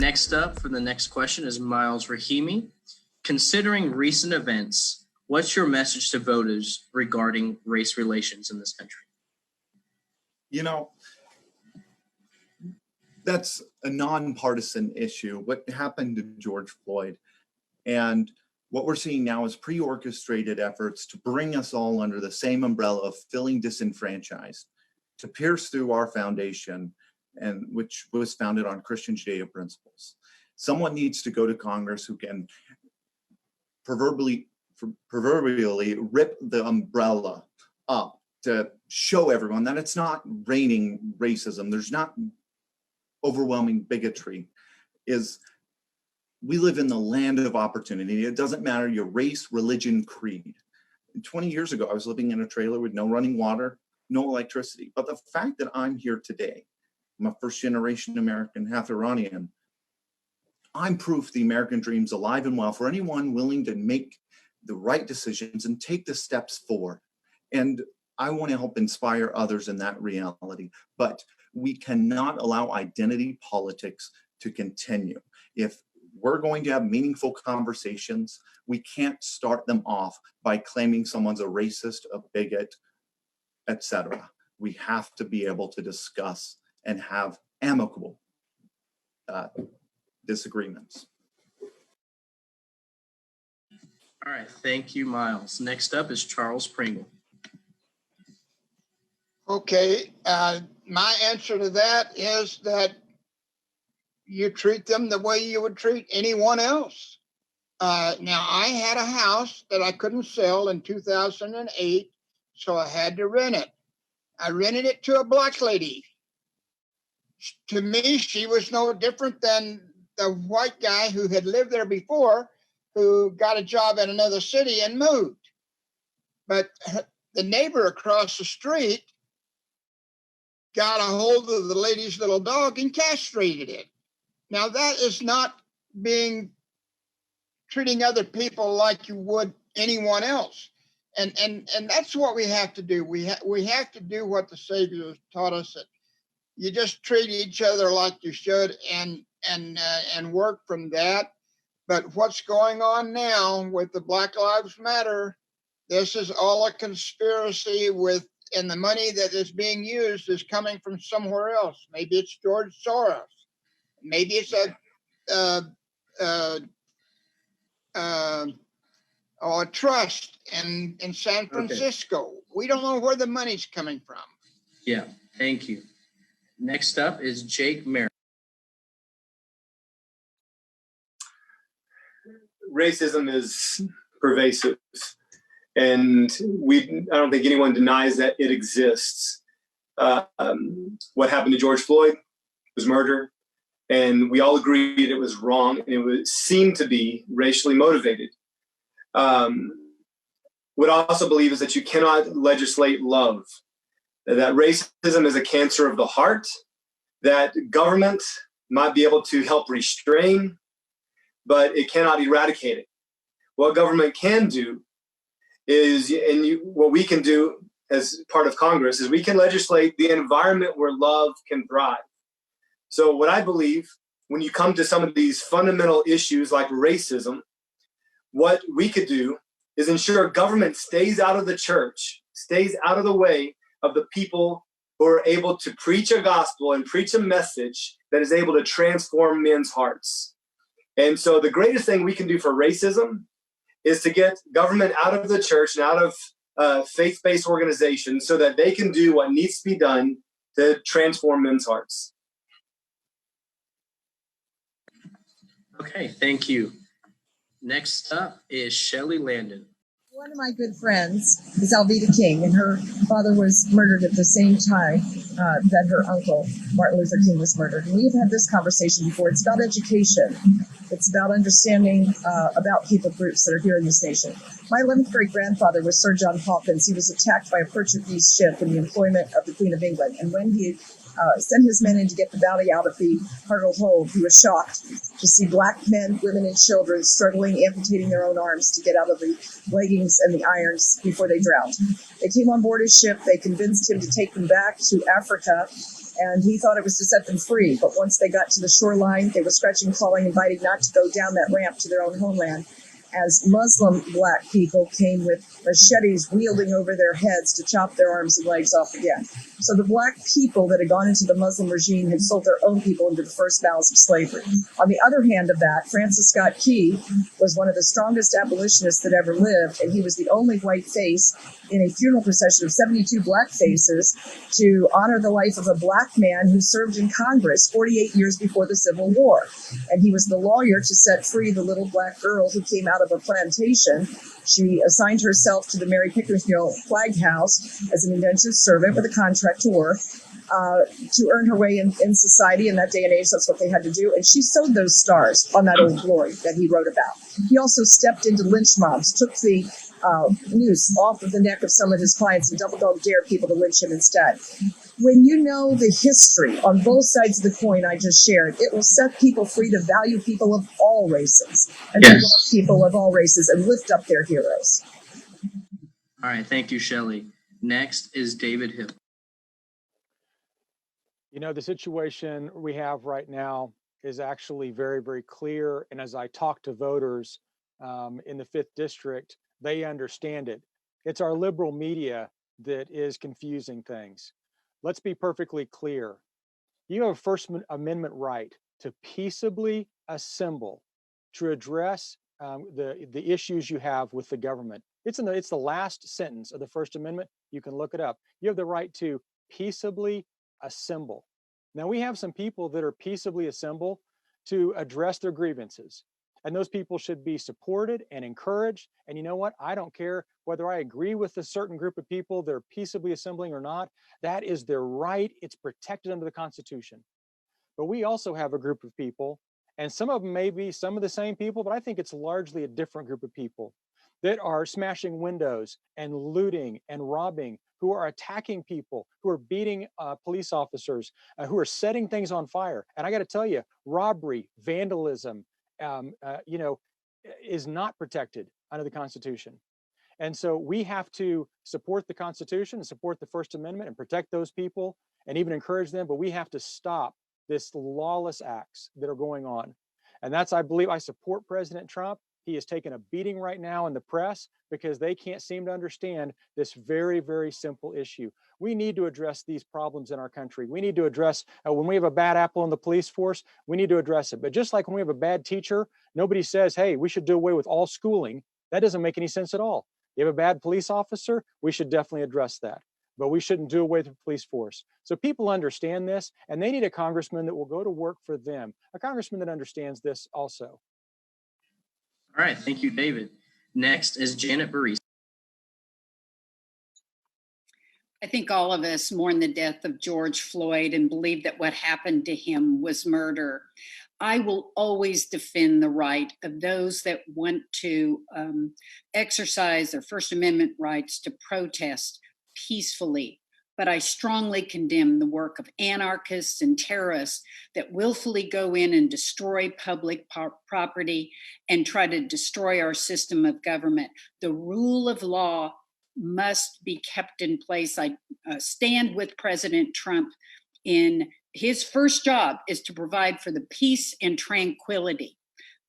Next up for the next question is Miles Rahimi. Considering recent events, what's your message to voters regarding race relations in this country? You know, that's a nonpartisan issue. What happened to George Floyd, and what we're seeing now is pre-orchestrated efforts to bring us all under the same umbrella of feeling disenfranchised, to pierce through our foundation, and which was founded on Christian Judeo principles. Someone needs to go to Congress who can proverbially rip the umbrella up to show everyone that it's not reigning racism, there's not overwhelming bigotry. We live in the land of opportunity. It doesn't matter your race, religion, creed. 20 years ago, I was living in a trailer with no running water, no electricity. But the fact that I'm here today, I'm a first generation American, half Iranian, I'm proof the American dream's alive and well for anyone willing to make the right decisions and take the steps forward. And I want to help inspire others in that reality. But we cannot allow identity politics to continue. If we're going to have meaningful conversations, we can't start them off by claiming someone's a racist, a bigot, etc. We have to be able to discuss and have amicable disagreements. All right, thank you, Miles. Next up is Charles Pringle. Okay, my answer to that is that you treat them the way you would treat anyone else. Now, I had a house that I couldn't sell in 2008, so I had to rent it. I rented it to a black lady. To me, she was no different than the white guy who had lived there before, who got a job in another city and moved. But the neighbor across the street got a hold of the lady's little dog and castrated it. Now that is not treating other people like you would anyone else. And that's what we have to do. We have to do what the Savior taught us, that you just treat each other like you should and work from that. But what's going on now with the Black Lives Matter, this is all a conspiracy and the money that is being used is coming from somewhere else. Maybe it's George Soros. Maybe it's a trust in San Francisco. Okay. We don't know where the money's coming from. Yeah, thank you. Next up is Jake Merrick. Racism is pervasive, and I don't think anyone denies that it exists. What happened to George Floyd was murder, and we all agreed it was wrong, and it seemed to be racially motivated. What I also believe is that you cannot legislate love, that racism is a cancer of the heart, that government might be able to help restrain, but it cannot eradicate it. What government can do is, what we can do as part of Congress, is we can legislate the environment where love can thrive. So what I believe, when you come to some of these fundamental issues like racism, what we could do is ensure government stays out of the church, stays out of the way of the people who are able to preach a gospel and preach a message that is able to transform men's hearts. And so the greatest thing we can do for racism is to get government out of the church and out of faith-based organizations so that they can do what needs to be done to transform men's hearts. Okay, thank you. Next up is Shelli Landon. One of my good friends is Alveda King, and her father was murdered at the same time that her uncle, Martin Luther King, was murdered. And we've had this conversation before. It's about education. It's about understanding about people groups that are here in this nation. My 11th great grandfather was Sir John Hawkins. He was attacked by a Portuguese ship in the employment of the Queen of England. And when he sent his men in to get the bounty out of the cargo hold. He was shocked to see black men, women, and children struggling, amputating their own arms to get out of the leggings and the irons before they drowned. They came on board his ship. They convinced him to take them back to Africa, and he thought it was to set them free. But once they got to the shoreline, they were scratching, clawing, inviting not to go down that ramp to their own homeland, as Muslim black people came with machetes wielding over their heads to chop their arms and legs off again. So the black people that had gone into the Muslim regime had sold their own people into the first vows of slavery. On the other hand of that, Francis Scott Key was one of the strongest abolitionists that ever lived, and he was the only white face in a funeral procession of 72 black faces to honor the life of a black man who served in Congress 48 years before the Civil War. And he was the lawyer to set free the little black girl who came out of a plantation. She assigned herself to the Mary Pickering Flag House as an indentured servant with a contract to work to earn her way in society. In that day and age, that's what they had to do. And she sewed those stars on that old glory that he wrote about. He also stepped into lynch mobs, took the noose off of the neck of some of his clients and double dog dared people to lynch him instead. When you know the history on both sides of the coin I just shared, it will set people free to value people of all races and to love people of all races and lift up their heroes. All right, thank you, Shelli. Next is David Hill. You know, the situation we have right now is actually very, very clear. And as I talk to voters in the 5th District, they understand it. It's our liberal media that is confusing things. Let's be perfectly clear. You have a First Amendment right to peaceably assemble to address the issues you have with the government. It's the last sentence of the First Amendment. You can look it up. You have the right to peaceably assemble. Now, we have some people that are peaceably assemble to address their grievances. And those people should be supported and encouraged. And you know what? I don't care whether I agree with a certain group of people that are peaceably assembling or not. That is their right. It's protected under the Constitution. But we also have a group of people, and some of them may be some of the same people, but I think it's largely a different group of people that are smashing windows and looting and robbing, who are attacking people, who are beating police officers, who are setting things on fire. And I got to tell you, robbery, vandalism, is not protected under the Constitution. And so we have to support the Constitution and support the First Amendment and protect those people and even encourage them. But we have to stop this lawless acts that are going on. And that's, I believe, I support President Trump. He is taking a beating right now in the press because they can't seem to understand this very, very simple issue. We need to address these problems in our country. We need to address when we have a bad apple in the police force, we need to address it. But just like when we have a bad teacher, nobody says, hey, we should do away with all schooling. That doesn't make any sense at all. You have a bad police officer, we should definitely address that. But we shouldn't do away with the police force. So people understand this, and they need a congressman that will go to work for them, a congressman that understands this also. All right, thank you, David. Next is Janet Barresi. I think all of us mourn the death of George Floyd and believe that what happened to him was murder. I will always defend the right of those that want to exercise their First Amendment rights to protest peacefully. But I strongly condemn the work of anarchists and terrorists that willfully go in and destroy public property and try to destroy our system of government. The rule of law must be kept in place. I stand with President Trump in his first job is to provide for the peace and tranquility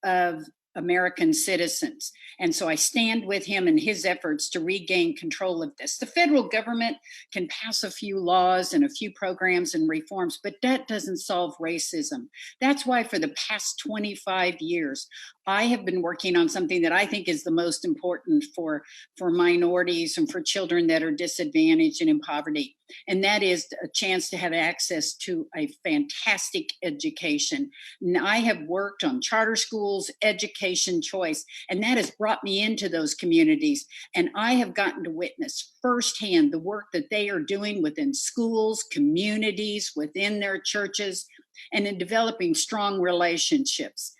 of American citizens. And so I stand with him in his efforts to regain control of this. The federal government can pass a few laws and a few programs and reforms, but that doesn't solve racism. That's why for the past 25 years, I have been working on something that I think is the most important for minorities and for children that are disadvantaged and in poverty. And that is a chance to have access to a fantastic education. And I have worked on charter schools, education choice, and that has brought me into those communities. And I have gotten to witness firsthand the work that they are doing within schools, communities, within their churches, and in developing strong relationships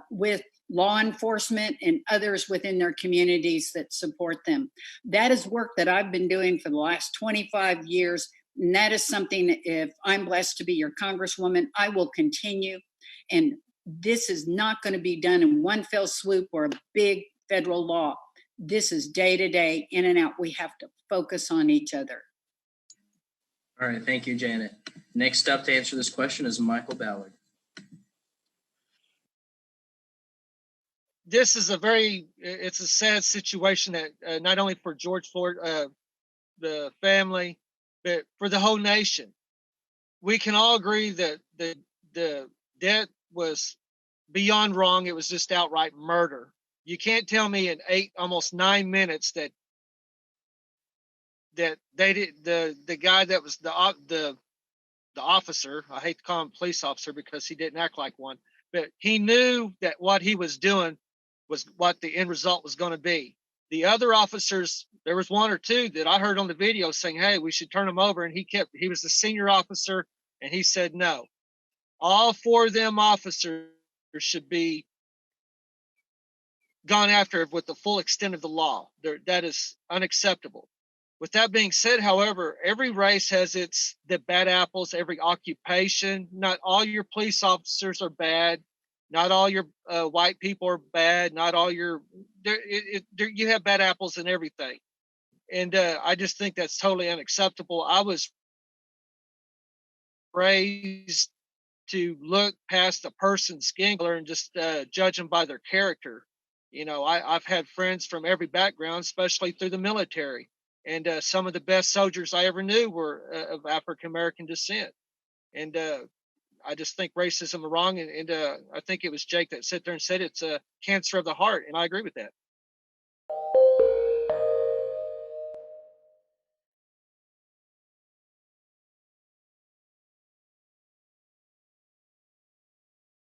with law enforcement and others within their communities that support them. That is work that I've been doing for the last 25 years. And that is something, if I'm blessed to be your congresswoman, I will continue. And this is not going to be done in one fell swoop or a big federal law. This is day to day, in and out. We have to focus on each other. All right, thank you, Janet. Next up to answer this question is Michael Ballard. This is it's a sad situation that not only for George Floyd, the family, but for the whole nation. We can all agree that the death was beyond wrong. It was just outright murder. You can't tell me in almost 9 minutes that they did the guy that was the officer. I hate to call him police officer because he didn't act like one, but he knew that what he was doing was what the end result was going to be. The other officers, there was one or two that I heard on the video saying, "Hey, we should turn him over," and he was the senior officer, and he said no. All four of them officers should be gone after with the full extent of the law. That is unacceptable. With that being said, however, every race has the bad apples, every occupation. Not all your police officers are bad. Not all your white people are bad. Not all you have bad apples in everything. And I just think that's totally unacceptable. I was raised to look past a person's skin color and just judge them by their character. You know, I've had friends from every background, especially through the military. And some of the best soldiers I ever knew were of African-American descent. And I just think racism is wrong. And I think it was Jake that sat there and said it's a cancer of the heart. And I agree with that.